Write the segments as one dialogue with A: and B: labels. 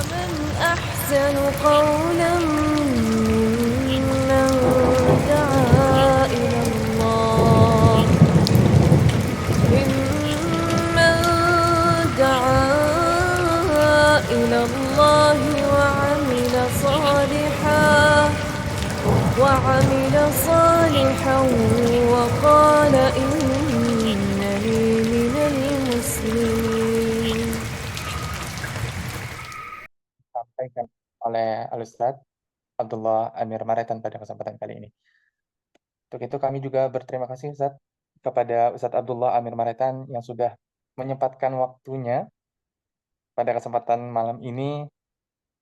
A: ومن أحسن قولا ممن دعا إلى الله ممن دعا إلى الله وعمل صالحا وقال إنني من المسلمين.
B: Sampaikan oleh Al-Ustadz Abdullah Amir Maretan pada kesempatan kali ini. Untuk itu kami juga berterima kasih Ustadz kepada Ustadz Abdullah Amir Maretan yang sudah menyempatkan waktunya pada kesempatan malam ini,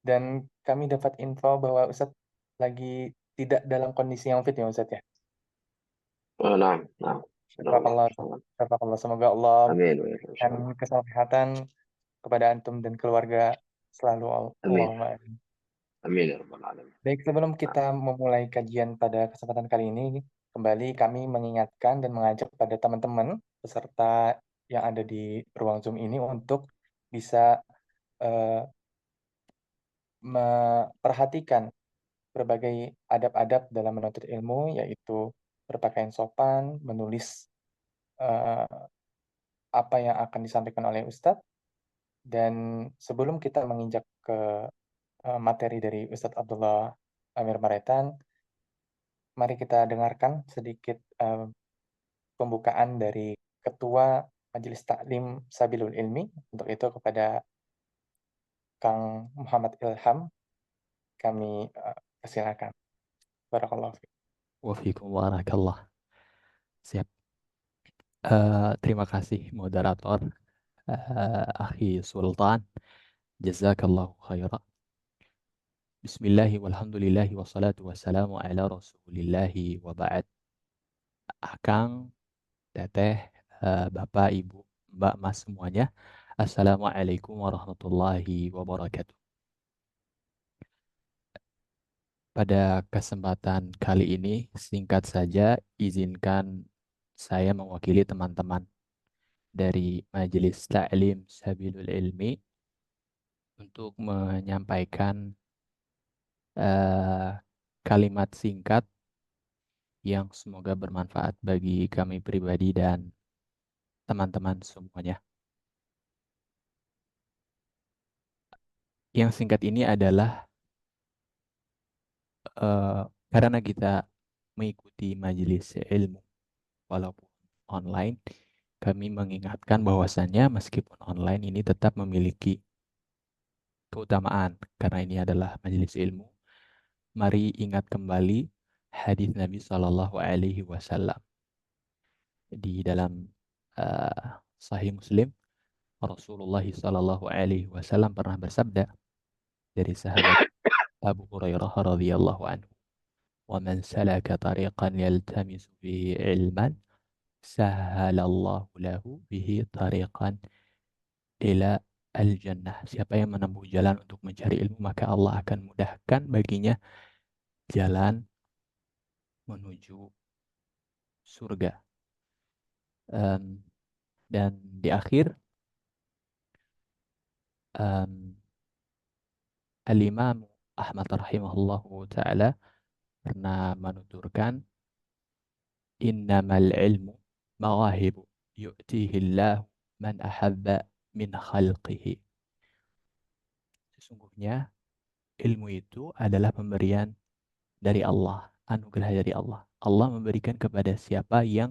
B: dan kami dapat info bahwa Ustadz lagi tidak dalam kondisi yang fit ya Ustadz ya.
C: نعم نعم.
B: Syafaqallah, syafaqallah. Semoga Allah
C: آمين
B: memberikan kesehatan kepada antum dan keluarga selalu.
C: آمين
B: Allahumma amin.
C: آمين يا رب العالمين.
B: Baik, sebelum kita memulai kajian pada kesempatan kali ini, kembali kami mengingatkan dan mengajak pada teman-teman peserta yang ada di ruang Zoom ini untuk bisa eh, memperhatikan berbagai adab-adab dalam menuntut ilmu, yaitu berpakaian sopan, menulis eh, apa yang akan disampaikan oleh Ustadz, dan sebelum kita menginjak ke materi dari Ustadz Abdullah Amir Maretan, mari kita dengarkan sedikit pembukaan dari Ketua Majelis Taklim Sabilul Ilmi. Untuk itu kepada Kang Muhammad Ilham kami persilakan. Barakallahu fiik.
D: Wafikum warakallah. Siap. Terima kasih moderator Akhi Sultan. Jazakallahu khairan. Bismillahi walhamdulillahi wassalatu wassalamu ala rasulillahi wa ba'd. Akang, teteh, bapak, ibu, mbak, mas semuanya. Assalamualaikum warahmatullahi wabarakatuh. Pada kesempatan kali ini, singkat saja, izinkan saya mewakili teman-teman dari Majelis Ta'lim Sabilul Ilmi untuk menyampaikan kalimat singkat yang semoga bermanfaat bagi kami pribadi dan teman-teman semuanya. Yang singkat ini adalah karena kita mengikuti majelis ilmu walaupun online, kami mengingatkan bahwasannya meskipun online ini tetap memiliki keutamaan karena ini adalah majelis ilmu. Mari ingat kembali hadis Nabi Shallallahu Alaihi Wasallam di dalam Sahih Muslim. Rasulullah Shallallahu Alaihi Wasallam pernah bersabda dari sahabat Abu Hurairah radhiyallahu anhu, "Wa man salaka tariqan yaltamisu bihi ilman, sahhalallahu lahu bihi tariqan ila al-jannah." Siapa yang menempuh jalan untuk mencari ilmu, maka Allah akan mudahkan baginya jalan menuju surga. Dan di akhir Al-Imam Ahmad rahimahullahu ta'ala pernah menuturkan, innamal ilmu mawahibu yu'tihillahu man ahabba min khalqihi. Sesungguhnya ilmu itu adalah pemberian dari Allah, anugerah dari Allah. Allah memberikan kepada siapa yang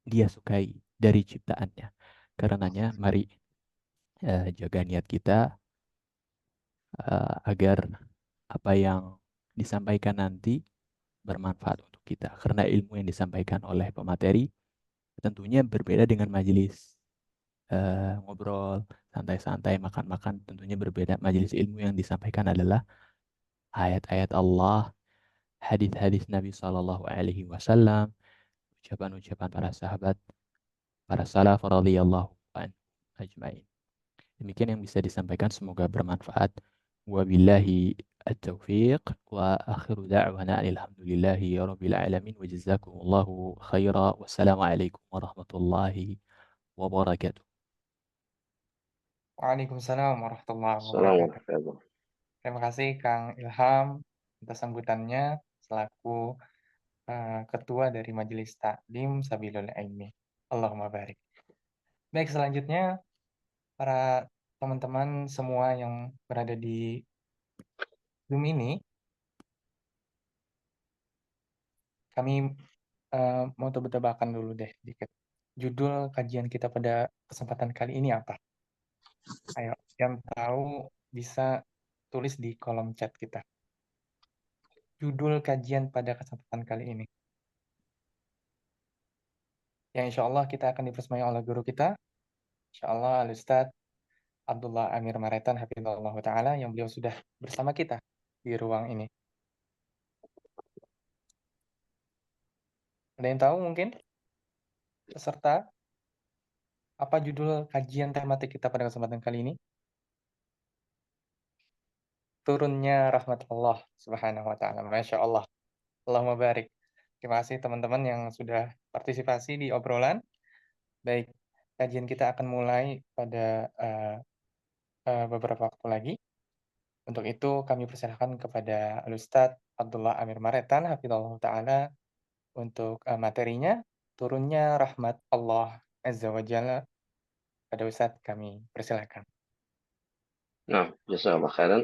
D: dia sukai dari ciptaannya. Karenanya mari jaga niat kita agar apa yang disampaikan nanti bermanfaat untuk kita. Karena ilmu yang disampaikan oleh pemateri tentunya berbeda dengan majelis ngobrol, santai-santai, makan-makan. Tentunya berbeda. Majelis ilmu yang disampaikan adalah ayat-ayat Allah, hadis-hadis Nabi Shallallahu Alaihi Wasallam, ucapan-ucapan para sahabat, para salaf radhiyallahu anhum ajmain. Demikian yang bisa disampaikan, semoga bermanfaat. Wabillahi at-taufiq wa akhiru da'wana alhamdulillahi rabbil alamin wa jazakumullahu khaira. Wassalamualaikum warahmatullahi wabarakatuh.
B: Waalaikumsalam warahmatullahi
C: Assalamualaikum
B: wabarakatuh.
C: warahmatullahi wabarakatuh.
B: Terima kasih Kang Ilham atas sambutannya selaku ketua dari Majelis Taklim Sabilul Ilmi. Allahumma barik. Baik, selanjutnya para teman-teman semua yang berada di Zoom ini, kami mau tebak-tebakan dulu deh dikit. Judul kajian kita pada kesempatan kali ini apa? Ayo, yang tahu bisa tulis di kolom chat kita. Judul kajian pada kesempatan kali ini. Yang insya Allah kita akan dipersembahkan oleh guru kita, insya Allah Al-Ustadz Abdullah Amir Maretan Hafizahullah Ta'ala, yang beliau sudah bersama kita di ruang ini. Ada yang tahu mungkin? Peserta, apa judul kajian tematik kita pada kesempatan kali ini? Turunnya rahmat Allah Subhanahu wa Ta'ala. Masya Allah. Allahumma barik. Terima kasih teman-teman yang sudah partisipasi di obrolan. Baik, kajian kita akan mulai pada beberapa waktu lagi. Untuk itu kami persilahkan kepada Al-Ustadz Abdullah Amir Maretan Hafizahullah Ta'ala untuk materinya, turunnya rahmat Allah Azza wa Jalla. Pada Ustadz kami persilahkan.
C: Nah, jazakallah khairan.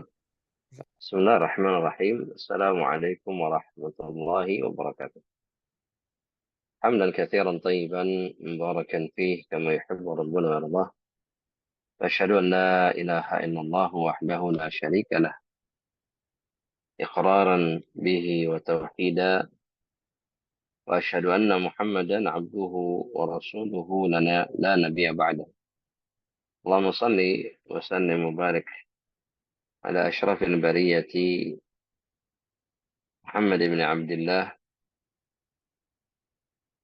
C: Bismillahirrahmanirrahim. Assalamualaikum warahmatullahi wabarakatuh. حمدا كثيرا طيبا مباركا فيه كما يحب ربنا ويرضاه. أشهد أن لا إله إلا الله وحده لا شريك له إقرارا به وتوحيدا، وأشهد أن محمدا عبده ورسوله لا نبي بعده. اللهم صل وسلم وبارك على أشرف البرية محمد بن عبد الله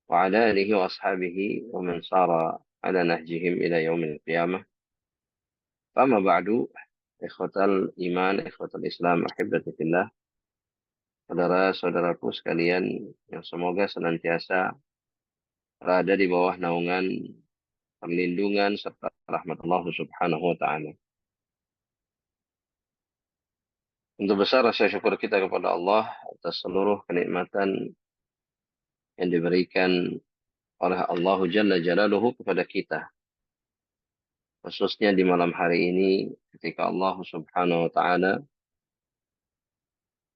C: وعلى آله وأصحابه ومن صار على نهجهم إلى يوم القيامة. فأما بعد، إخوة الإيمان، إخوة الإسلام، أحبتي في الله, saudara-saudaraku sekalian yang semoga senantiasa berada di bawah naungan, perlindungan, serta rahmat Allah Subhanahu wa Ta'ala. Untuk besar rasa syukur kita kepada Allah atas seluruh kenikmatan yang diberikan oleh Allah Jalla Jalaluhu kepada kita. Khususnya di malam hari ini ketika Allah Subhanahu wa Ta'ala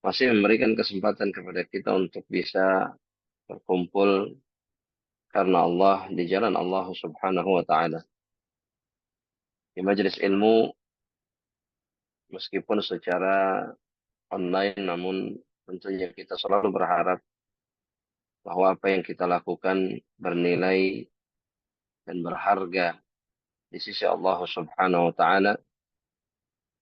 C: masih memberikan kesempatan kepada kita untuk bisa berkumpul karena Allah di jalan Allah Subhanahu wa Ta'ala. Di majelis ilmu, meskipun secara online, namun tentunya kita selalu berharap bahwa apa yang kita lakukan bernilai dan berharga di sisi Allah Subhanahu wa Ta'ala,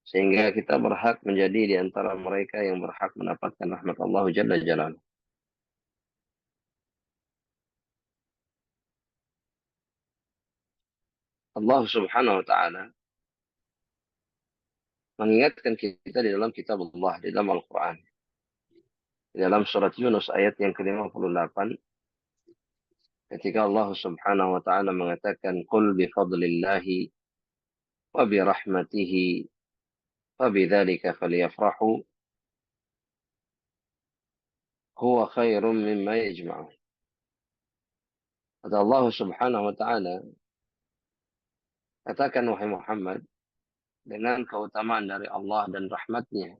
C: sehingga kita berhak menjadi di antara mereka yang berhak mendapatkan rahmat Allah Jalla Jalaluhu. Allah Subhanahu wa Ta'ala mengingatkan kita di dalam kitab Allah, di dalam Al-Quran. Di dalam surat Yunus ayat yang ke-58, ketika Allah Subhanahu wa Ta'ala mengatakan, "Qul bi fadlillahi wa bi rahmatihi wa bidzalika falyafrahu huwa khairum mimma yajma'un." Kata Allah Subhanahu wa Ta'ala, katakan wahai Muhammad, dengan keutamaan dari Allah dan rahmatnya,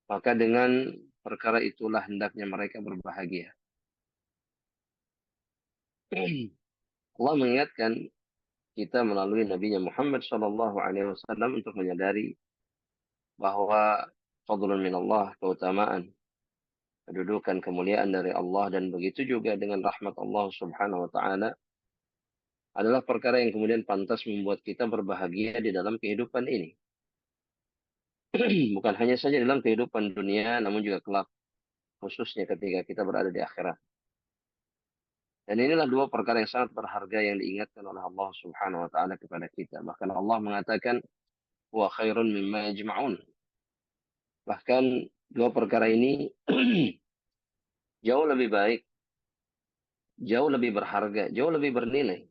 C: maka dengan perkara itulah hendaknya mereka berbahagia. Allah mengingatkan kita melalui Nabi Muhammad SAW untuk menyadari bahwa fadlun min Allah, keutamaan, kedudukan, kemuliaan dari Allah, dan begitu juga dengan rahmat Allah Subhanahu wa Ta'ala adalah perkara yang kemudian pantas membuat kita berbahagia di dalam kehidupan ini. Bukan hanya saja dalam kehidupan dunia, namun juga kelak, khususnya ketika kita berada di akhirat. Dan inilah dua perkara yang sangat berharga yang diingatkan oleh Allah Subhanahu wa Ta'ala kepada kita. Bahkan Allah mengatakan, "Wa khairun mimma yajma'un." Bahkan dua perkara ini jauh lebih baik, jauh lebih berharga, jauh lebih bernilai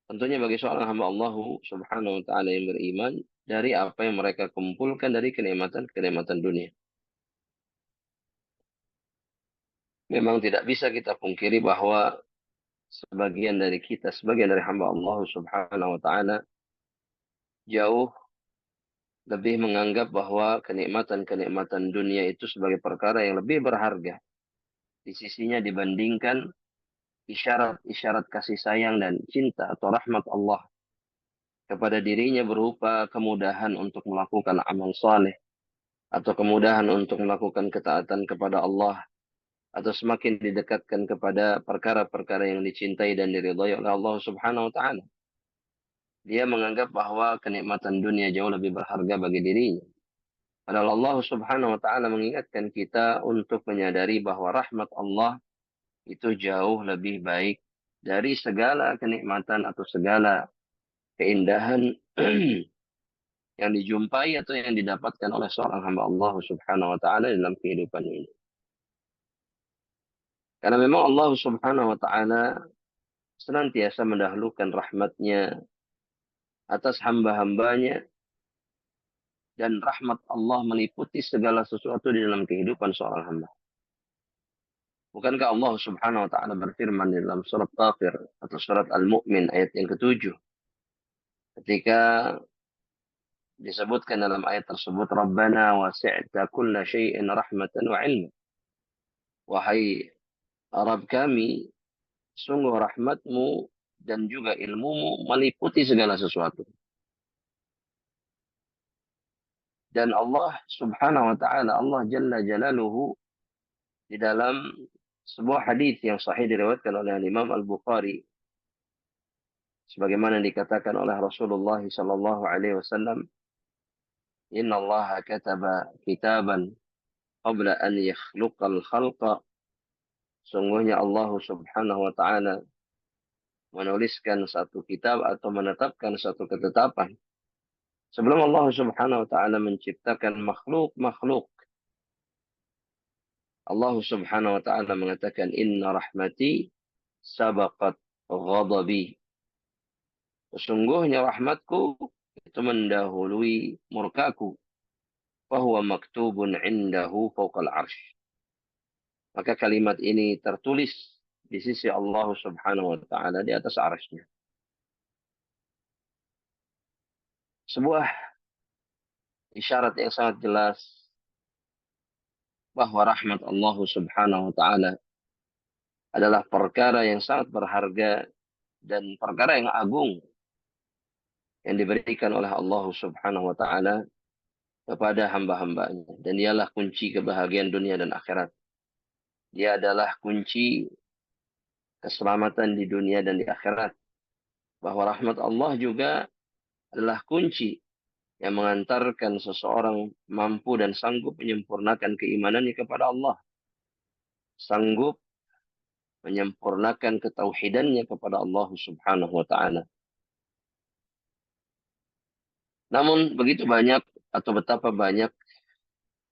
C: Tentunya bagi seorang hamba Allah Subhanahu wa taala yang beriman dari apa yang mereka kumpulkan dari kenikmatan-kenikmatan dunia. Memang tidak bisa kita pungkiri bahwa sebagian dari kita, sebagian dari hamba Allah Subhanahu wa taala jauh lebih menganggap bahwa kenikmatan-kenikmatan dunia itu sebagai perkara yang lebih berharga di sisinya dibandingkan isyarat-isyarat kasih sayang dan cinta atau rahmat Allah kepada dirinya berupa kemudahan untuk melakukan amal saleh atau kemudahan untuk melakukan ketaatan kepada Allah atau semakin didekatkan kepada perkara-perkara yang dicintai dan diridhai oleh Allah Subhanahu wa taala. Dia menganggap bahwa kenikmatan dunia jauh lebih berharga bagi dirinya. Padahal Allah Subhanahu wa taala mengingatkan kita untuk menyadari bahwa rahmat Allah itu jauh lebih baik dari segala kenikmatan atau segala keindahan yang dijumpai atau yang didapatkan oleh seorang hamba Allah Subhanahu wa taala dalam kehidupan ini. Karena memang Allah Subhanahu wa taala senantiasa mendahulukan rahmatnya atas hamba-hambanya dan rahmat Allah meliputi segala sesuatu di dalam kehidupan seorang hamba. Bukankah Allah Subhanahu wa taala berfirman di dalam surat Ghafir atau surat Al-Mu'min ayat yang ke-7 ketika disebutkan dalam ayat tersebut Rabbana wasi'ta kulla syai'in rahmatan wa ilma. Wahai Rabb kami, sungguh rahmatmu dan juga ilmumu meliputi segala sesuatu. Dan Allah Subhanahu wa taala, Allah Jalla Jalaluhu di dalam sebuah hadis yang sahih diriwayatkan oleh Imam Al-Bukhari sebagaimana dikatakan oleh Rasulullah sallallahu alaihi wasallam, "Inna Allah kataba kitaban qabla an yakhluqal khalqa." Sungguhnya Allah Subhanahu wa taala menuliskan satu kitab atau menetapkan satu ketetapan sebelum Allah Subhanahu wa taala menciptakan makhluk-makhluk. Allah Subhanahu wa taala mengatakan inna rahmati sabaqat ghadabi. Sesungguhnya rahmatku itu mendahului murkaku. Fahuwa maktubun indahu fawqal arsh. Maka kalimat ini tertulis di sisi Allah Subhanahu wa taala di atas arsy-Nya. Sebuah isyarat yang sangat jelas bahwa rahmat Allah Subhanahu wa taala adalah perkara yang sangat berharga dan perkara yang agung yang diberikan oleh Allah Subhanahu wa taala kepada hamba-hambanya, dan dialah kunci kebahagiaan dunia dan akhirat. Dia adalah kunci keselamatan di dunia dan di akhirat. Bahwa rahmat Allah juga adalah kunci yang mengantarkan seseorang mampu dan sanggup menyempurnakan keimanannya kepada Allah. Sanggup menyempurnakan ketauhidannya kepada Allah Subhanahu wa taala. Namun begitu banyak atau betapa banyak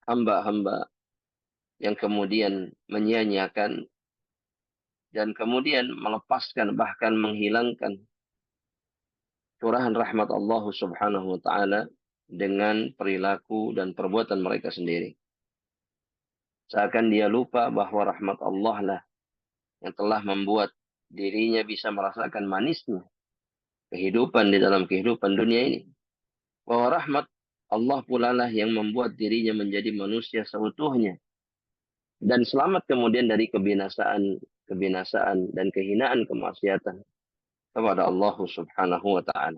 C: hamba-hamba yang kemudian menyia-nyiakan dan kemudian melepaskan bahkan menghilangkan curahan rahmat Allah Subhanahu wa taala dengan perilaku dan perbuatan mereka sendiri. Seakan dia lupa bahwa rahmat Allah lah yang telah membuat dirinya bisa merasakan manisnya kehidupan di dalam kehidupan dunia ini. Bahwa rahmat Allah pula lah yang membuat dirinya menjadi manusia seutuhnya dan selamat kemudian dari kebinasaan dan kehinaan kemaksiatan kepada Allah Subhanahu wa taala.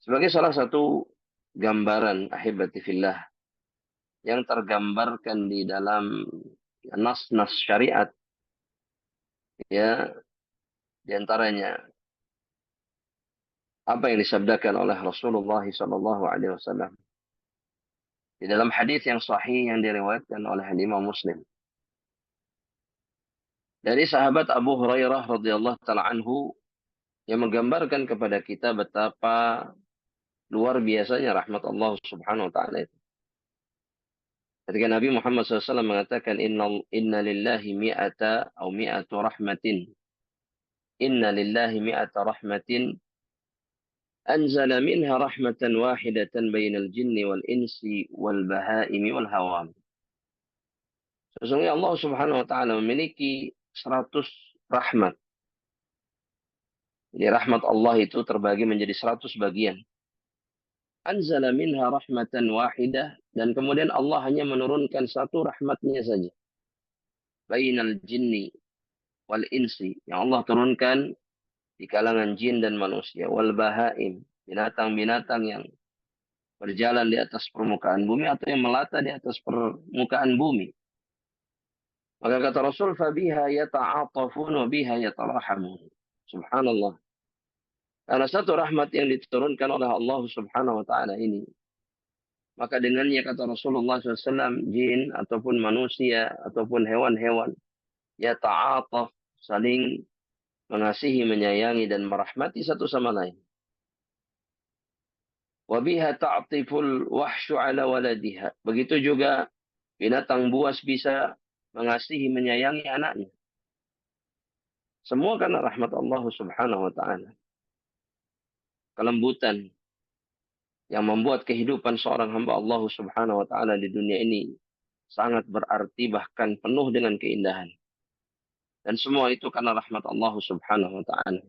C: Sebagai salah satu gambaran ahibati fillah yang tergambarkan di dalam nas-nas syariat, ya, di antaranya apa yang disabdakan oleh Rasulullah sallallahu alaihi wasallam di dalam hadis yang sahih yang diriwayatkan oleh Imam Muslim dari sahabat Abu Hurairah radhiyallahu taala anhu yang menggambarkan kepada kita betapa luar biasanya rahmat Allah Subhanahu wa taala itu. Ketika Nabi Muhammad SAW mengatakan inna lillahi mi'atu rahmatin inna lillahi mi'ata rahmatin anzala minha rahmatan wahidatan bainal jinni wal insi wal bahaimi wal hawam. Sesungguhnya Allah Subhanahu wa taala memiliki 100 rahmat. Jadi rahmat Allah itu terbagi menjadi 100 bagian. Anzala minha rahmatan wahidah, dan kemudian Allah hanya menurunkan satu rahmatnya saja. Bainal jinni wal insi, yang Allah turunkan di kalangan jin dan manusia, wal bahaim, binatang-binatang yang berjalan di atas permukaan bumi atau yang melata di atas permukaan bumi. Maka kata Rasul, fabiha yata'atafun wa biha yatarahamun. Subhanallah. Karena satu rahmat yang diturunkan oleh Allah Subhanahu wa taala ini, maka dengannya kata Rasulullah SAW, jin ataupun manusia ataupun hewan-hewan yata'ataf, saling mengasihi, menyayangi dan merahmati satu sama lain. Wa biha ta'tiful wahsyu ala waladiha. Begitu juga binatang buas bisa mengasihi, menyayangi anaknya. Semua karena rahmat Allah Subhanahu wa taala. Kelembutan yang membuat kehidupan seorang hamba Allah Subhanahu wa taala di dunia ini sangat berarti, bahkan penuh dengan keindahan. Dan semua itu karena rahmat Allah Subhanahu wa taala.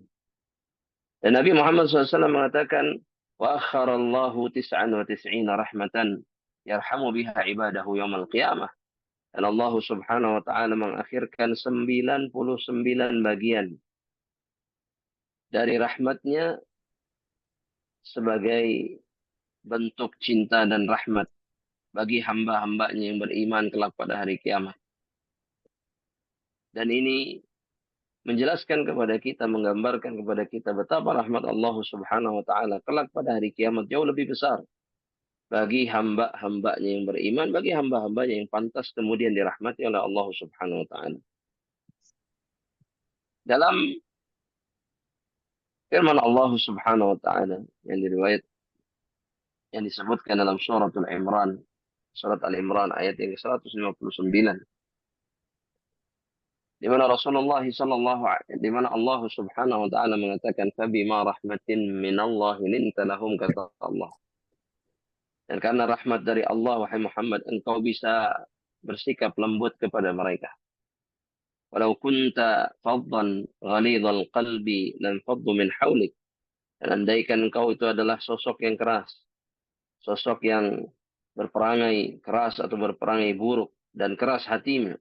C: Dan Nabi Muhammad SAW mengatakan, wa akharallahu 99 rahmatan yarhamu biha ibadahu yaumal qiyamah. Dan Allah Subhanahu wa taala mengakhirkan 99 bagian dari rahmatnya sebagai bentuk cinta dan rahmat bagi hamba-hambanya yang beriman kelak pada hari kiamat. Dan ini menjelaskan kepada kita, menggambarkan kepada kita betapa rahmat Allah Subhanahu wa taala kelak pada hari kiamat jauh lebih besar bagi hamba-hambanya yang beriman, bagi hamba-hambanya yang pantas kemudian dirahmati oleh Allah Subhanahu wa taala. Dalam firman Allah Subhanahu wa taala yang disebutkan dalam suratul Imran, surat Al-Imran ayat yang 159, di mana Rasulullah di mana Allah Subhanahu wa taala mengatakan, fabima rahmatin minallahi linta lahum, kata Allah. Dan karena rahmat dari Allah, wahai Muhammad, engkau bisa bersikap lembut kepada mereka. Walau kunta faddan ghalidhal qalbi lan faddu min hawlik. Dan andaikan engkau itu adalah sosok yang keras, sosok yang berperangai keras atau berperangai buruk dan keras hatinya,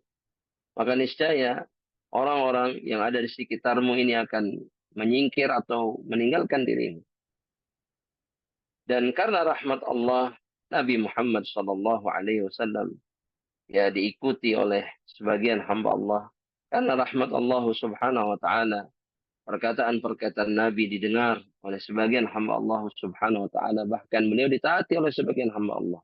C: maka niscaya orang-orang yang ada di sekitarmu ini akan menyingkir atau meninggalkan dirimu. Dan karena rahmat Allah, Nabi Muhammad SAW diikuti oleh sebagian hamba Allah. Karena rahmat Allah Subhanahu wa taala, perkataan-perkataan Nabi didengar oleh sebagian hamba Allah Subhanahu wa taala, bahkan beliau ditaati oleh sebagian hamba Allah.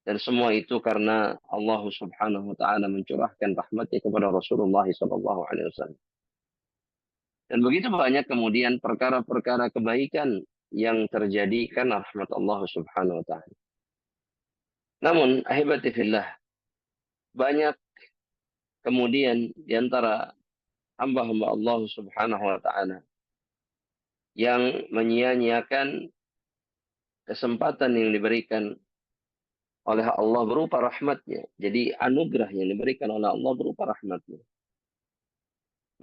C: Dan semua itu karena Allah Subhanahu wa taala mencurahkan rahmatnya kepada Rasulullah SAW. Dan begitu banyak kemudian perkara-perkara kebaikan yang terjadi karena rahmat Allah Subhanahu wa taala. Namun, ahibati fillah, banyak kemudian di antara hamba-hamba Allah Subhanahu wa taala yang menyia-nyiakan kesempatan yang diberikan oleh Allah berupa rahmatnya. Jadi anugerah yang diberikan oleh Allah berupa rahmatnya.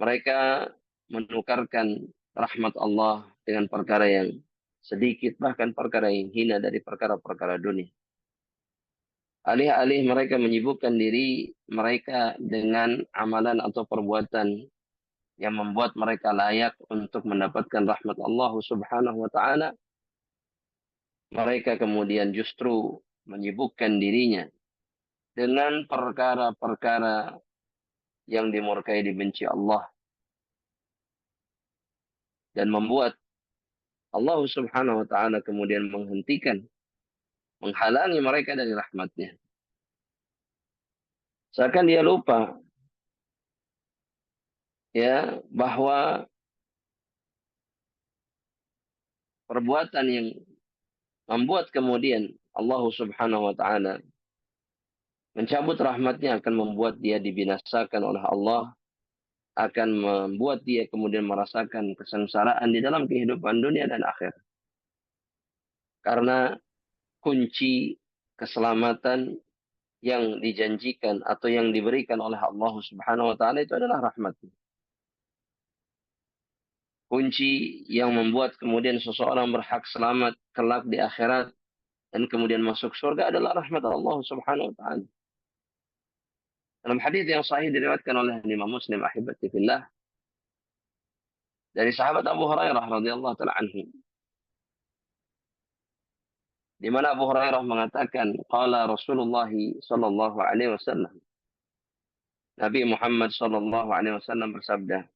C: Mereka menukarkan rahmat Allah dengan perkara yang sedikit, bahkan perkara yang hina dari perkara-perkara dunia. Alih-alih mereka menyibukkan diri mereka dengan amalan atau perbuatan yang membuat mereka layak untuk mendapatkan rahmat Allah Subhanahu wa taala, mereka kemudian justru menyibukkan dirinya dengan perkara-perkara yang dimurkai, dibenci Allah, dan membuat Allah Subhanahu wa taala kemudian menghalangi mereka dari rahmatnya. Seakan dia lupa bahwa perbuatan yang membuat kemudian Allah Subhanahu wa taala mencabut rahmatnya akan membuat dia dibinasakan oleh Allah akan membuat dia kemudian merasakan kesengsaraan di dalam kehidupan dunia dan akhirat. Karena kunci keselamatan yang dijanjikan atau yang diberikan oleh Allah Subhanahu wa taala itu adalah rahmat. Kunci yang membuat kemudian seseorang berhak selamat kelak di akhirat dan kemudian masuk surga adalah rahmat Allah Subhanahu wa taala. Dalam hadis yang sahih diriwayatkan oleh Imam Muslim ahibati fillah dari sahabat Abu Hurairah radhiyallahu taala anhu, di mana Abu Hurairah mengatakan qala Rasulullah sallallahu alaihi wasallam, Nabi Muhammad sallallahu alaihi wasallam bersabda,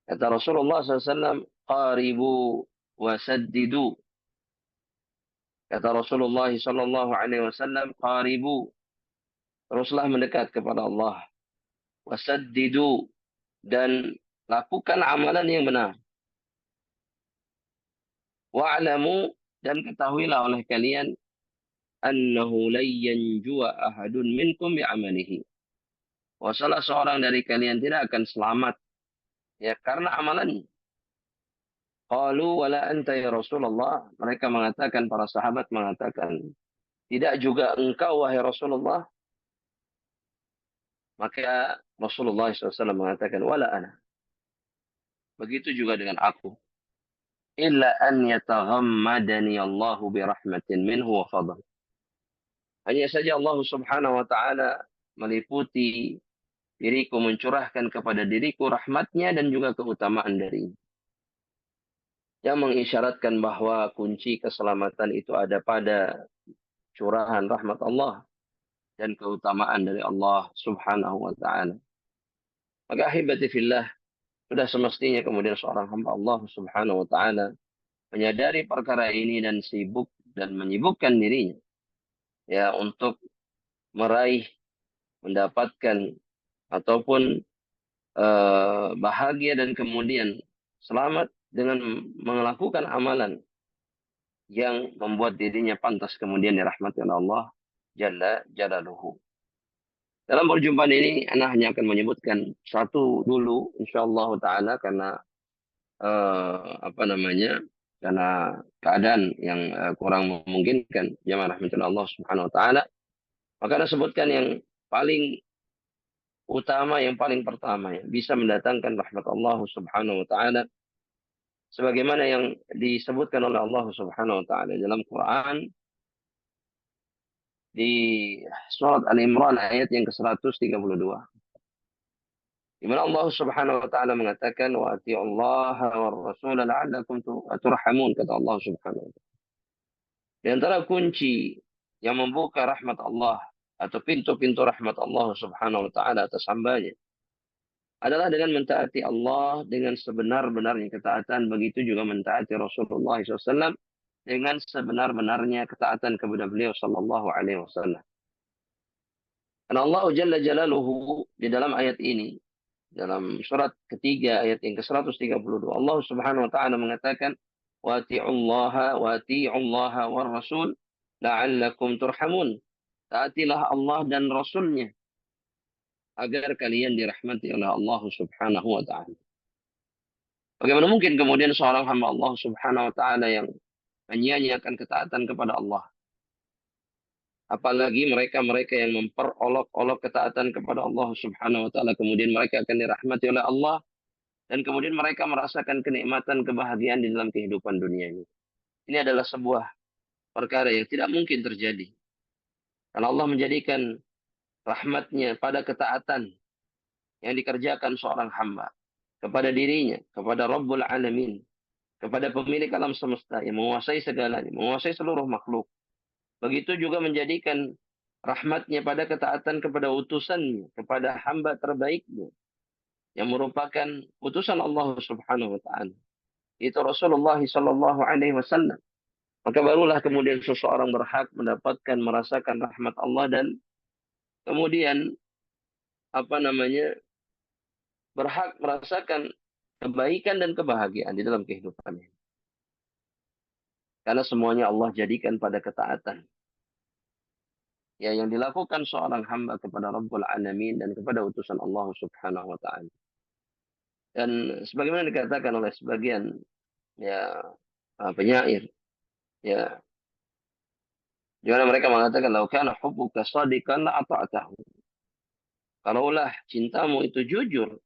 C: kata Rasulullah SAW, qaribu wa saddidu. Kata Rasulullah sallallahu alaihi wasallam, qaribu, teruslah mendekat kepada Allah, wasaddidu, dan lakukan amalan yang benar. Wa'lamu, dan ketahuilah oleh kalian, annahu lan yanjua ahadun minkum bi'amalihi. Wa salah seorang dari kalian tidak akan selamat ya karena amalannya. Qalu wala anta ya Rasulullah. Mereka mengatakan, para sahabat mengatakan, tidak juga engkau wahai Rasulullah. Maka Rasulullah SAW mengatakan, wala ana. Begitu juga dengan aku. Illa an yataghammadani Allahu birahmatin minhu wa fadl. Hanya saja Allah Subhanahu wa taala meliputi diriku, mencurahkan kepada diriku rahmatnya dan juga keutamaan darinya. Yang mengisyaratkan bahwa kunci keselamatan itu ada pada curahan rahmat Allah dan keutamaan dari Allah Subhanahu wa taala. Maka ahibati fillah, sudah semestinya kemudian seorang hamba Allah Subhanahu wa taala menyadari perkara ini dan sibuk dan menyibukkan dirinya ya untuk meraih, mendapatkan ataupun bahagia dan kemudian selamat dengan melakukan amalan yang membuat dirinya pantas kemudian dirahmati oleh Allah Jalla Jalaluhu. Dalam perjumpaan ini, Ana hanya akan menyebutkan satu dulu, insyaallah taala, karena karena keadaan yang kurang memungkinkan jamaah rahmatullah Allah Subhanahu wa taala. Maka Ana sebutkan yang paling utama, yang paling pertama ya, bisa mendatangkan rahmat Allah Subhanahu wa taala sebagaimana yang disebutkan oleh Allah Subhanahu wa taala dalam Quran di surat Al-Imran ayat yang ke-132. Di mana Allah Subhanahu wa taala mengatakan wa atiullaha war rasul la'allakum turhamun, kata Allah Subhanahu wa taala. Di antara kunci yang membuka rahmat Allah atau pintu-pintu rahmat Allah Subhanahu wa taala atas hambanya adalah dengan mentaati Allah dengan sebenar-benarnya ketaatan, begitu juga mentaati Rasulullah SAW dengan sebenar-benarnya ketaatan kepada beliau sallallahu alaihi wasallam. Dan Allah Jalla Jalaluhu di dalam ayat ini, dalam surat ketiga ayat yang ke-132, Allah Subhanahu wa taala mengatakan wa ati'ullaha war rasul la'allakum turhamun. Taatilah Allah dan Rasulnya agar kalian dirahmati oleh Allah Subhanahu wa taala. Bagaimana mungkin kemudian seorang hamba Allah Subhanahu wa taala yang menyia-nyiakan ketaatan kepada Allah, apalagi mereka-mereka yang memperolok-olok ketaatan kepada Allah Subhanahu wa taala, kemudian mereka akan dirahmati oleh Allah dan kemudian mereka merasakan kenikmatan, kebahagiaan di dalam kehidupan dunia ini. Ini adalah sebuah perkara yang tidak mungkin terjadi. Karena Allah menjadikan rahmatnya pada ketaatan yang dikerjakan seorang hamba kepada dirinya, kepada Rabbul Alamin, kepada pemilik alam semesta yang menguasai segalanya, menguasai seluruh makhluk. Begitu juga menjadikan rahmatnya pada ketaatan kepada utusannya, kepada hamba terbaiknya, yang merupakan utusan Allah Subhanahu wa taala. Itu Rasulullah sallallahu alaihi wasallam. Maka barulah kemudian seseorang berhak mendapatkan, merasakan rahmat Allah dan kemudian berhak merasakan kebaikan dan kebahagiaan di dalam kehidupannya. Karena semuanya Allah jadikan pada ketaatan. Ya, yang dilakukan seorang hamba kepada Rabbul Alamin dan kepada utusan Allah Subhanahu wa taala. Dan sebagaimana dikatakan oleh sebagian ya penyair, ya, di mana mereka mengatakan lau kana hubbuka shadiqan la ata'tahu. Kalaulah cintamu itu jujur,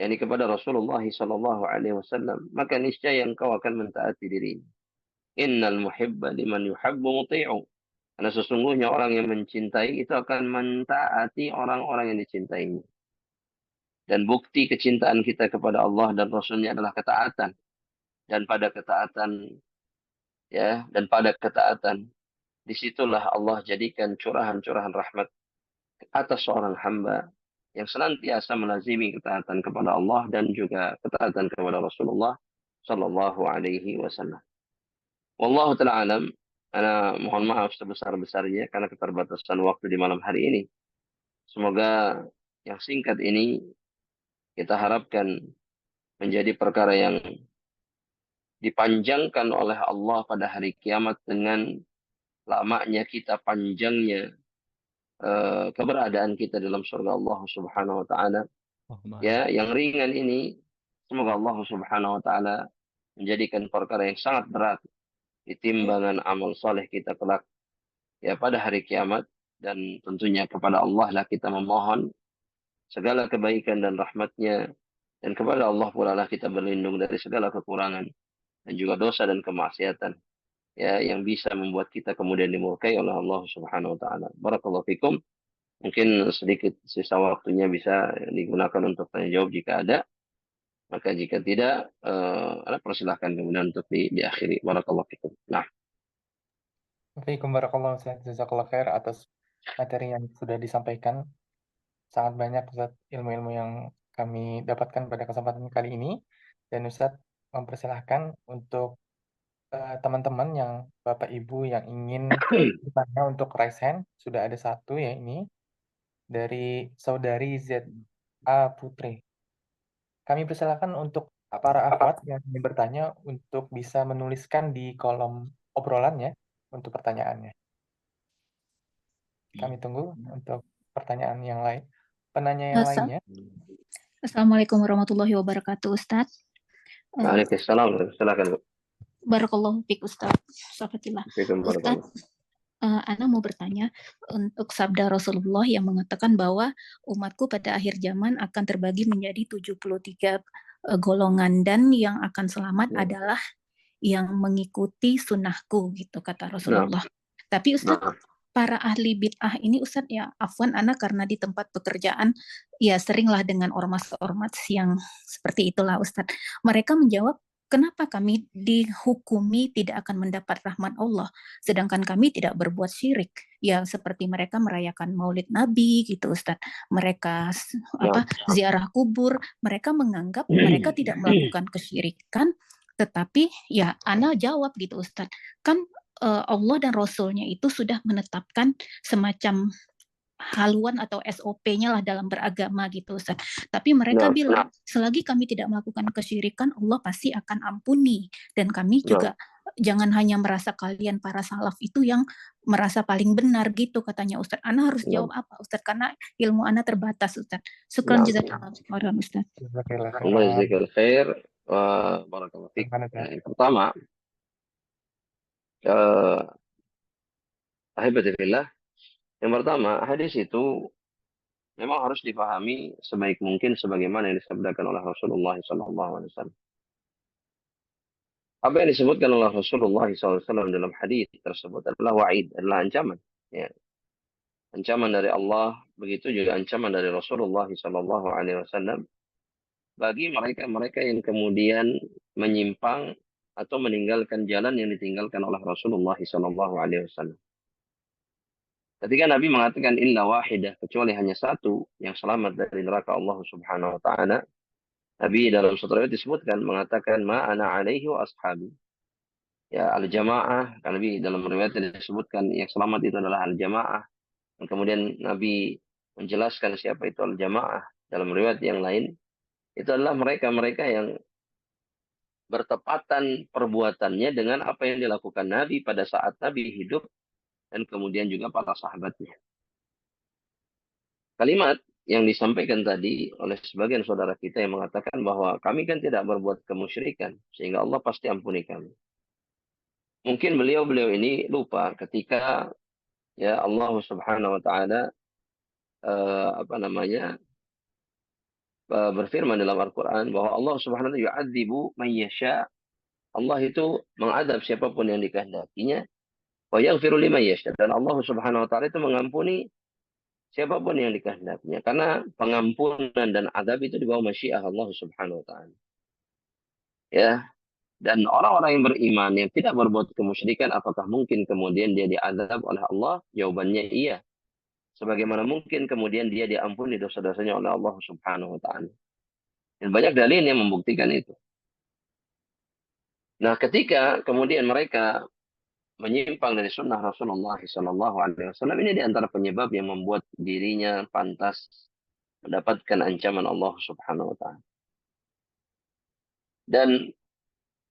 C: yakni kepada Rasulullah sallallahu alaihi wasallam, maka niscaya engkau akan mentaati dirinya. Innal muhibba liman yuhibbu muti'u. Karena sesungguhnya orang yang mencintai itu akan mentaati orang-orang yang dicintainya. Dan bukti kecintaan kita kepada Allah dan Rasulnya adalah ketaatan. Dan pada ketaatan, ya, dan pada ketaatan, disitulah Allah jadikan curahan-curahan rahmat atas seorang hamba yang senantiasa melazimi ketaatan kepada Allah dan juga ketaatan kepada Rasulullah Sallallahu Alaihi Wasallam. Wallahu ta'ala alam. Ana mohon maaf sebesar-besarnya karena keterbatasan waktu di malam hari ini. Semoga yang singkat ini kita harapkan menjadi perkara yang dipanjangkan oleh Allah pada hari kiamat dengan lamanya kita, panjangnya keberadaan kita dalam surga Allah Subhanahu wa taala. Ya, yang ringan ini semoga Allah Subhanahu wa taala menjadikan perkara yang sangat berat di timbangan amal soleh kita kelak ya pada hari kiamat. Dan tentunya kepada Allah lah kita memohon segala kebaikan dan rahmatnya, dan kepada Allah pula lah kita berlindung dari segala kekurangan dan juga dosa dan kemaksiatan ya yang bisa membuat kita kemudian dimurkai oleh Allah Subhanahu wa taala. Barakallahu fikum. Mungkin sedikit sisa waktunya bisa digunakan untuk tanya jawab jika ada. Maka jika tidak, persilahkan kemudian untuk diakhiri. Barakallahu fikum. Nah,
B: Waalaikumsalam warahmatullahi wabarakatuh. Jazakallah khair atas materi yang sudah disampaikan. Sangat banyak Ustaz ilmu-ilmu yang kami dapatkan pada kesempatan kali ini. Dan Ustaz mempersilahkan untuk teman-teman yang Bapak Ibu yang ingin bertanya untuk raise hand, sudah ada satu ya ini dari saudari ZA Putri. Kami persilahkan untuk para akhwat yang ingin bertanya untuk bisa menuliskan di kolom obrolannya untuk pertanyaannya. Kami tunggu untuk pertanyaan yang lain. Penanya yang lainnya.
E: Assalamualaikum warahmatullahi wabarakatuh, Ustadz.
C: waalaikumsalam. Silakan, Bu.
E: Barakallahu fiik, Ustadz. Safatillah.
C: Waalaikumsalam.
E: Ustadz, Ana mau bertanya untuk sabda Rasulullah yang mengatakan bahwa umatku pada akhir zaman akan terbagi menjadi 73 golongan, dan yang akan selamat adalah yang mengikuti sunnahku, gitu kata Rasulullah. Tapi Ustadz, para ahli bid'ah ini Ustadz, ya afwan Ana karena di tempat pekerjaan ya seringlah dengan ormas-ormas yang seperti itulah Ustadz. Mereka menjawab, kenapa kami dihukumi tidak akan mendapat rahmat Allah, sedangkan kami tidak berbuat syirik? Ya seperti mereka merayakan Maulid Nabi gitu Ustadz. Mereka ziarah kubur, mereka menganggap mereka tidak melakukan kesyirikan. Tetapi ya Ana jawab gitu Ustadz, kan Allah dan Rasulnya itu sudah menetapkan semacam haluan atau SOP-nya lah dalam beragama gitu Ustaz. Tapi mereka bilang selagi kami tidak melakukan kesyirikan, Allah pasti akan ampuni. Dan kami juga jangan hanya merasa kalian para salaf itu yang merasa paling benar gitu katanya Ustaz. Ana harus jawab apa Ustaz? Karena ilmu Ana terbatas Ustaz. Syukran jazakallahu khairan Ustaz.
C: Allah jazakallahu khair. Barakallahu fiik. Yang pertama, ahibatillah, yang pertama, hadis itu memang harus dipahami sebaik mungkin sebagaimana yang disabdakan oleh Rasulullah SAW. Apa yang disebutkan oleh Rasulullah SAW dalam hadis tersebut adalah wa'id, adalah ancaman. Ya. Ancaman dari Allah, begitu juga ancaman dari Rasulullah SAW bagi mereka-mereka yang kemudian menyimpang atau meninggalkan jalan yang ditinggalkan oleh Rasulullah SAW. Ketika Nabi mengatakan illa wahidah, kecuali hanya satu yang selamat dari neraka Allah Subhanahu wa taala, Nabi dalam suatu riwayat disebutkan mengatakan ma ana alaihi wa ashabi. Ya, al-jamaah, Nabi dalam riwayat disebutkan yang selamat itu adalah al-jamaah. Dan kemudian Nabi menjelaskan siapa itu al-jamaah dalam riwayat yang lain. Itu adalah mereka-mereka yang bertepatan perbuatannya dengan apa yang dilakukan Nabi pada saat Nabi hidup dan kemudian juga para sahabatnya. Kalimat yang disampaikan tadi oleh sebagian saudara kita yang mengatakan bahwa kami kan tidak berbuat kemusyrikan, sehingga Allah pasti ampuni kami. Mungkin beliau ini lupa ketika ya Allah Subhanahu wa taala berfirman dalam Al-Qur'an bahwa Allah Subhanahu wa taala yu'adzibu man yasha. Allah itu mengadab siapapun yang dikehendakinya, wa yaghfiru liman yasha. Dan Allah Subhanahu wa taala itu mengampuni siapapun yang dikehendakinya. Karena pengampunan dan adab itu di bawah masyiah Allah Subhanahu wa taala. Ya, dan orang-orang yang beriman yang tidak berbuat kemusyrikan, apakah mungkin kemudian dia diazab oleh Allah? Jawabannya iya. Sebagaimana mungkin kemudian dia diampuni dosa-dosanya oleh Allah Subhanahu wa taala. Dan banyak dalil yang membuktikan itu. Nah, ketika kemudian mereka menyimpang dari sunnah Rasulullah SAW, ini di antara penyebab yang membuat dirinya pantas mendapatkan ancaman Allah Subhanahu wa taala. Dan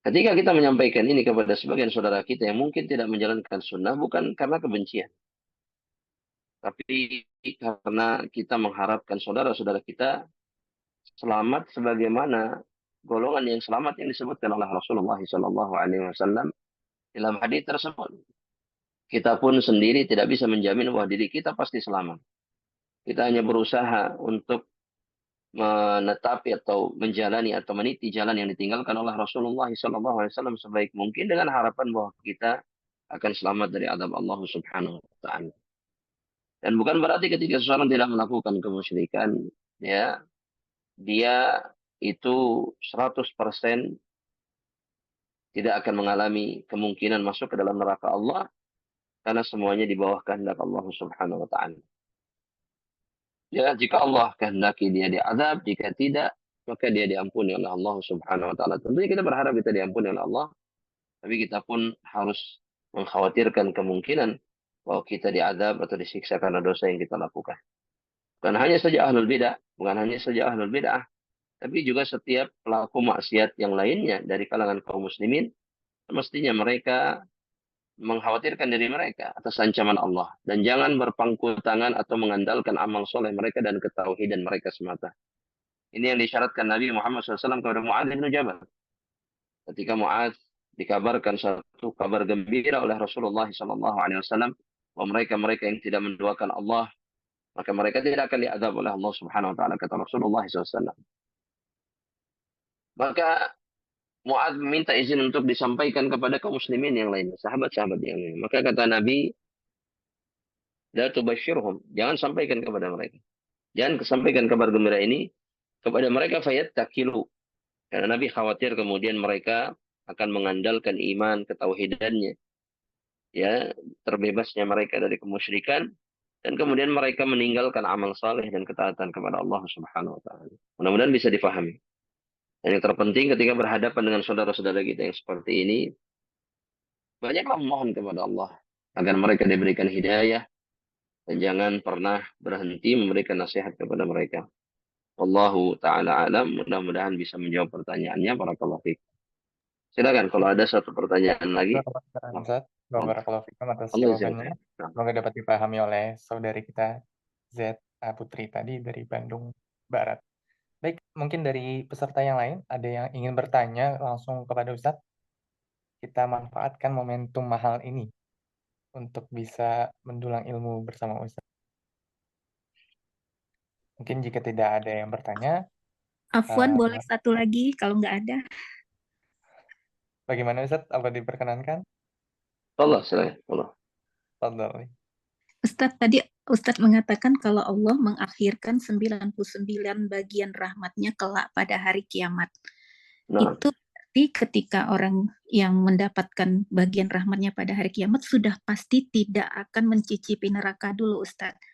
C: ketika kita menyampaikan ini kepada sebagian saudara kita yang mungkin tidak menjalankan sunnah, bukan karena kebencian, tapi karena kita mengharapkan saudara-saudara kita selamat sebagaimana golongan yang selamat yang disebutkan oleh Rasulullah SAW dalam hadis tersebut. Kita pun sendiri tidak bisa menjamin bahwa diri kita pasti selamat. Kita hanya berusaha untuk menetapi atau menjalani atau meniti jalan yang ditinggalkan oleh Rasulullah SAW sebaik mungkin dengan harapan bahwa kita akan selamat dari azab Allah Subhanahu wa taala. Dan bukan berarti ketika seseorang tidak melakukan kemusyrikan, ya, dia itu 100% tidak akan mengalami kemungkinan masuk ke dalam neraka Allah, karena semuanya di bawah kehendak Allah Subhanahu wa taala. Ya, jika Allah kehendaki dia diazab, jika tidak, maka dia diampuni oleh Allah Subhanahu wa taala. Tentunya kita berharap kita diampuni oleh Allah, tapi kita pun harus mengkhawatirkan kemungkinan bahwa kita diazab atau disiksa karena dosa yang kita lakukan. Bukan hanya saja ahlul bid'ah, tapi juga setiap pelaku maksiat yang lainnya dari kalangan kaum muslimin, mestinya mereka mengkhawatirkan diri mereka atas ancaman Allah. Dan jangan berpangku tangan atau mengandalkan amal soleh mereka dan ketauhidan mereka semata. Ini yang disyaratkan Nabi Muhammad SAW kepada Mu'adz bin Jabal. Ketika Mu'adz dikabarkan satu kabar gembira oleh Rasulullah SAW bahwa mereka yang tidak mendoakan Allah, maka mereka tidak akan diazab oleh Allah Subhanahu wa taala, kata Rasulullah SAW. Maka Mu'adz meminta izin untuk disampaikan kepada kaum muslimin yang lain, sahabat-sahabat yang lain. Maka kata Nabi, la tubasyirhum, jangan sampaikan kepada mereka. Jangan sampaikan kabar gembira ini kepada mereka, fayattakilu. Karena Nabi khawatir kemudian mereka akan mengandalkan iman, ketauhidannya, ya, terbebasnya mereka dari kemusyrikan, dan kemudian mereka meninggalkan amal saleh dan ketaatan kepada Allah Subhanahu wa taala. Mudah-mudahan bisa difahami. Dan yang terpenting ketika berhadapan dengan saudara-saudara kita yang seperti ini, banyaklah memohon kepada Allah agar mereka diberikan hidayah, dan jangan pernah berhenti memberikan nasihat kepada mereka. Wallahu ta'ala alam, mudah-mudahan bisa menjawab pertanyaannya. Barakallahu fiik. Silakan kalau ada satu pertanyaan lagi.
B: Ustaz, barakallahu fiikum atas
C: Allah
B: jawabannya. Semoga dapat dipahami oleh saudari kita Z Putri tadi dari Bandung Barat. Baik, mungkin dari peserta yang lain ada yang ingin bertanya langsung kepada Ustadz. Kita manfaatkan momentum mahal ini untuk bisa mendulang ilmu bersama Ustadz. Mungkin jika tidak ada yang bertanya,
E: Afwan, boleh satu lagi kalau nggak ada.
B: bagaimana Ustadz? Apa diperkenankan?
C: Allah, silakan. Allah.
B: Fadhal.
E: Ustadz, tadi Ustadz mengatakan kalau Allah mengakhirkan 99 bagian rahmatnya kelak pada hari kiamat.
C: Nah,
E: Itu berarti ketika orang yang mendapatkan bagian rahmatnya pada hari kiamat sudah pasti tidak akan mencicipi neraka dulu, Ustadz.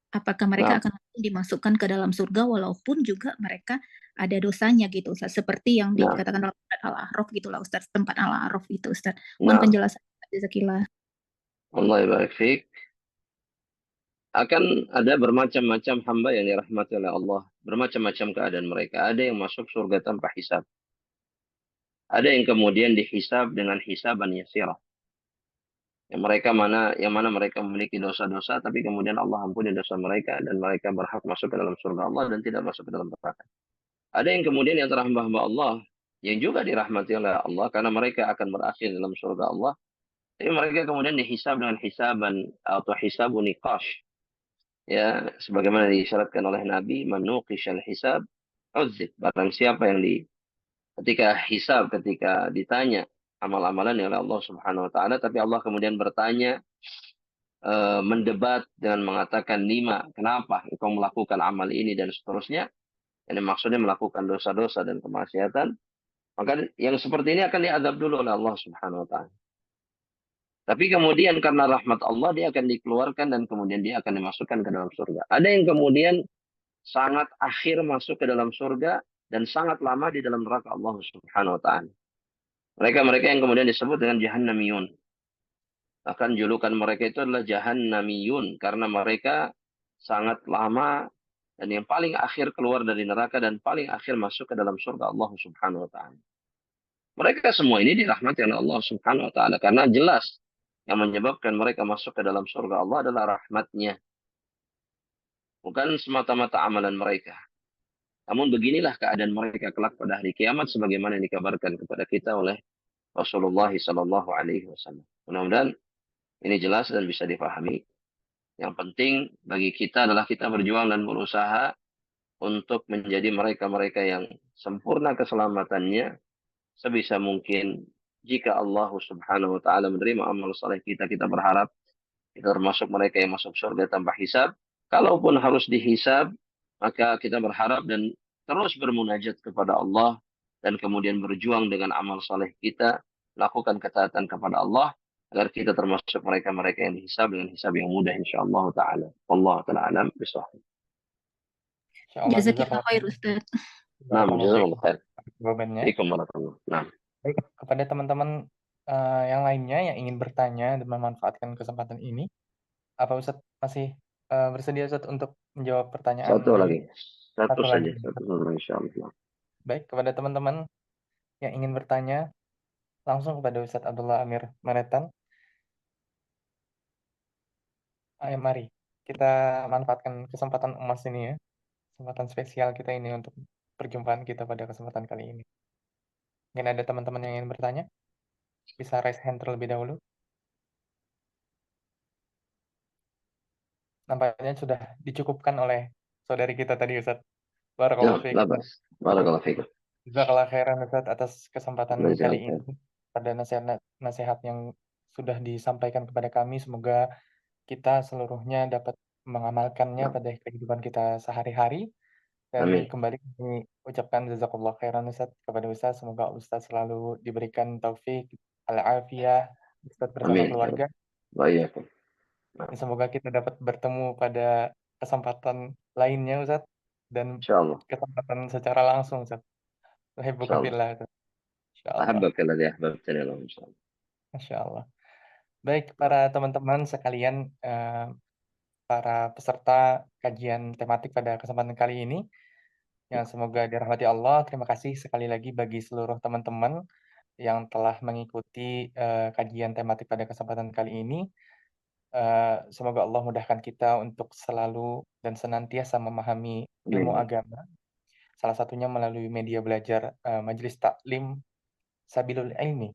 E: Apakah mereka akan dimasukkan ke dalam surga walaupun juga mereka ada dosanya gitu, Ustadz. Seperti yang dikatakan dalam surat Al-A'raf gitulah, Ustadz. Tempat Al-A'raf itu, Ustadz. Mohon penjelasan. Jazakallah.
C: Allah barik fiik. Akan ada bermacam-macam hamba yang dirahmati oleh Allah. Bermacam-macam keadaan mereka. Ada yang masuk surga tanpa hisab. Ada yang kemudian dihisab dengan hisaban yasirah. yang mana mereka memiliki dosa-dosa, tapi kemudian Allah ampuni dosa mereka dan mereka berhak masuk ke dalam surga Allah dan tidak masuk ke dalam neraka. Ada yang kemudian yang hamba Allah yang juga dirahmati oleh Allah karena mereka akan berakhir dalam surga Allah. Tapi mereka kemudian dihisab dengan hisaban atau hisabun niqash. Ya, sebagaimana disyaratkan oleh Nabi, man nuqishal hisab uzib. Barang siapa yang ketika ditanya amal-amalan oleh Allah Subhanahu wa taala, tapi Allah kemudian bertanya, mendebat dengan mengatakan 5, kenapa engkau melakukan amal ini dan seterusnya. Yang maksudnya melakukan dosa-dosa dan kemaksiatan, maka yang seperti ini akan diadab dulu oleh Allah Subhanahu wa taala. Tapi kemudian karena rahmat Allah dia akan dikeluarkan dan kemudian dia akan dimasukkan ke dalam surga. Ada yang kemudian sangat akhir masuk ke dalam surga dan sangat lama di dalam neraka Allah Subhanahu wa taala. Mereka yang kemudian disebut dengan jahannamiyun. Bahkan julukan mereka itu adalah jahannamiyun karena mereka sangat lama dan yang paling akhir keluar dari neraka dan paling akhir masuk ke dalam surga Allah Subhanahu wa taala. Mereka semua ini dirahmati oleh Allah Subhanahu wa taala karena jelas yang menyebabkan mereka masuk ke dalam surga Allah adalah rahmatnya. Bukan semata-mata amalan mereka. Namun beginilah keadaan mereka kelak pada hari kiamat sebagaimana yang dikabarkan kepada kita oleh Rasulullah sallallahu alaihi wasallam. Mudah-mudahan ini jelas dan bisa dipahami. Yang penting bagi kita adalah kita berjuang dan berusaha untuk menjadi mereka-mereka yang sempurna keselamatannya sebisa mungkin. Jika Allah Subhanahu wa taala menerima amal saleh kita berharap kita termasuk mereka yang masuk surga tanpa hisab. Kalaupun harus dihisab, maka kita berharap dan terus bermunajat kepada Allah dan kemudian berjuang dengan amal saleh kita, lakukan ketaatan kepada Allah agar kita termasuk mereka-mereka yang dihisab dengan hisab yang mudah insyaallah taala. Wallahu taala alam bisawab.
B: Insyaallah
E: Jazakallah khair Ustaz.
C: Nah, jazakallahu khair.
B: Jawabannya.
C: Nah,
B: baik, kepada teman-teman yang lainnya yang ingin bertanya dan memanfaatkan kesempatan ini, apa Ustadz masih bersedia Ustadz untuk menjawab pertanyaan?
C: Satu lagi
B: Satu
C: saja,
B: lagi.
C: insyaallah.
B: Baik, kepada teman-teman yang ingin bertanya, langsung kepada Ustadz Abdullah Amir Maretan. Ayo mari, kita manfaatkan kesempatan emas ini ya, kesempatan spesial kita ini untuk perjumpaan kita pada kesempatan kali ini. Mungkin ada teman-teman yang ingin bertanya? Bisa raise hand terlebih dahulu. Nampaknya sudah dicukupkan oleh saudari kita tadi Ustadz. Barakallahu fiik.
C: Barakallahu fiik.
B: Jazakallah khairan Ustadz atas kesempatan kali ini pada nasihat yang sudah disampaikan kepada kami. Semoga kita seluruhnya dapat mengamalkannya pada kehidupan kita sehari-hari. Dan
C: Amin.
B: kembali kami ucapkan jazakallah khairan Ustadz kepada Ustadz. Semoga Ustadz selalu diberikan taufik, al-afiyah, Ustadz bersama keluarga.
C: Baik.
B: Semoga kita dapat bertemu pada kesempatan lainnya Ustadz. Dan kesempatan secara langsung Ustadz. Uhibbuka fillah. Masya Allah. Baik para teman-teman sekalian, para peserta kajian tematik pada kesempatan kali ini, yang semoga dirahmati Allah. Terima kasih sekali lagi bagi seluruh teman-teman yang telah mengikuti kajian tematik pada kesempatan kali ini. Semoga Allah mudahkan kita untuk selalu dan senantiasa memahami ilmu agama. Salah satunya melalui media belajar Majelis Taklim Sabilul Ilmi.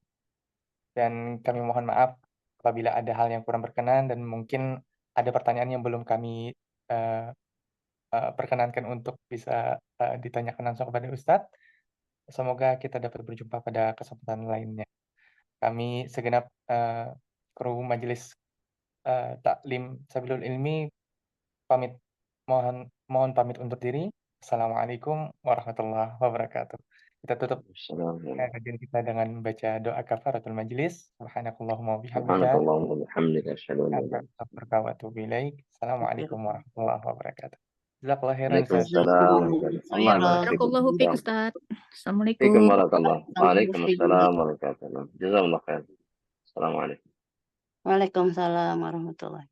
B: Dan kami mohon maaf apabila ada hal yang kurang berkenan dan mungkin ada pertanyaan yang belum kami perkenankan untuk bisa ditanyakan langsung kepada Ustadz. Semoga kita dapat berjumpa pada kesempatan lainnya. Kami segenap kru Majelis Taklim Sabilul Ilmi pamit, mohon pamit undur diri. Assalamualaikum warahmatullahi wabarakatuh. Kita tutup kajian kita dengan membaca doa kafaratul majlis. Subhanakallahumma bihamdika asyhadu an la ilaha wa atubu ilaik. Assalamualaikum warahmatullahi wabarakatuh. Jazakallahu khairan Ustaz.
E: Barakallahu fiik Ustaz. Assalamualaikum.
C: Waalaikumsalam warahmatullahi wabarakatuh. Jazakallahu khair. Assalamualaikum.
F: Waalaikumsalam warahmatullahi